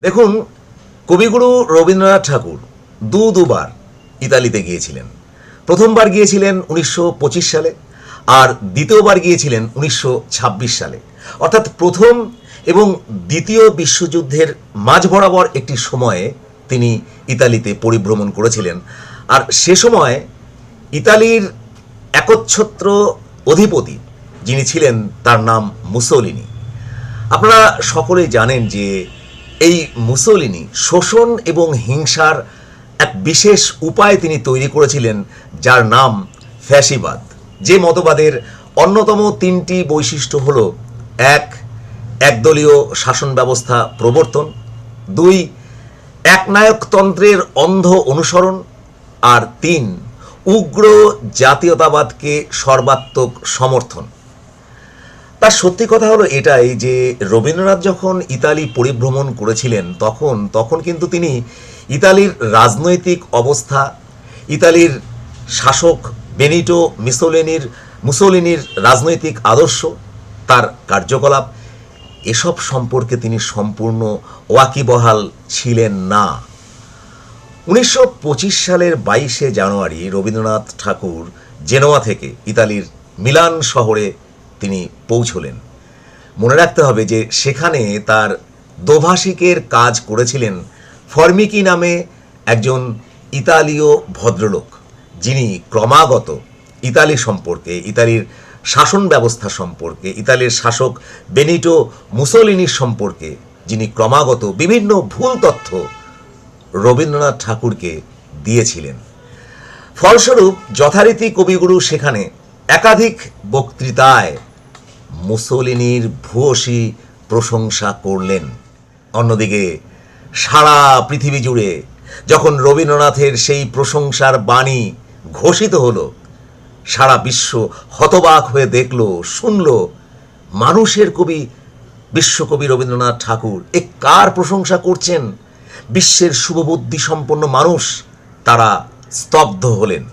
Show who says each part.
Speaker 1: দেখুন, কবিগুরু রবীন্দ্রনাথ ঠাকুর দুবার ইতালিতে গিয়েছিলেন। প্রথমবার গিয়েছিলেন 1925 সালে, আর দ্বিতীয়বার গিয়েছিলেন 1926 সালে। অর্থাৎ প্রথম এবং দ্বিতীয় বিশ্বযুদ্ধের মাঝ বরাবর একটি সময়ে তিনি ইতালিতে পরিভ্রমণ করেছিলেন। আর সে সময় ইতালির একচ্ছত্র অধিপতি যিনি ছিলেন তার নাম মুসোলিনি। আপনারা সকলেই জানেন যে এই মুসোলিনি শোষণ এবং হিংসার এক বিশেষ উপায় তিনি তৈরি করেছিলেন, যার নাম ফ্যাসিবাদ। যে মতবাদের অন্যতম তিনটি বৈশিষ্ট্য হল: এক, একদলীয় শাসন ব্যবস্থা প্রবর্তন; দুই, একনায়কতন্ত্রের অন্ধ অনুসরণ; আর তিন, উগ্র জাতীয়তাবাদকে সর্বাত্মক সমর্থন। তার সত্যি কথা হলো এটাই যে রবীন্দ্রনাথ যখন ইতালি পরিভ্রমণ করেছিলেন তখন কিন্তু তিনি ইতালির রাজনৈতিক অবস্থা, ইতালির শাসক বেনিটো মুসোলিনির রাজনৈতিক আদর্শ, তার কার্যকলাপ, এসব সম্পর্কে তিনি সম্পূর্ণ ওয়াকিবহাল ছিলেন না। 1925 সালের 22শে জানুয়ারি রবীন্দ্রনাথ ঠাকুর জেনোয়া থেকে ইতালির মিলান শহরে তিনি পৌঁছলেন। মনে রাখতে হবে যে সেখানে তার দোভাষিকের কাজ করেছিলেন ফর্মিকি নামে একজন ইতালীয় ভদ্রলোক, যিনি ক্রমাগত ইতালি সম্পর্কে, ইতালির শাসন ব্যবস্থা সম্পর্কে, ইতালির শাসক বেনিটো মুসোলিনির সম্পর্কে যিনি ক্রমাগত বিভিন্ন ভুল তথ্য রবীন্দ্রনাথ ঠাকুরকে দিয়েছিলেন। ফলস্বরূপ যথারীতি কবিগুরু সেখানে একাধিক বক্তৃতায় মুসোলিনির ভূয়সী প্রশংসা করলেন। অন্যদিকে সারা পৃথিবী জুড়ে যখন রবীন্দ্রনাথের সেই প্রশংসার বাণী ঘোষিত হলো, সারা বিশ্ব হতবাক হয়ে দেখল, শুনল, মানুষের কবি, বিশ্বকবি রবীন্দ্রনাথ ঠাকুর এ কার প্রশংসা করছেন? বিশ্বের শুভবুদ্ধি সম্পন্ন মানুষ তারা স্তব্ধ হলেন।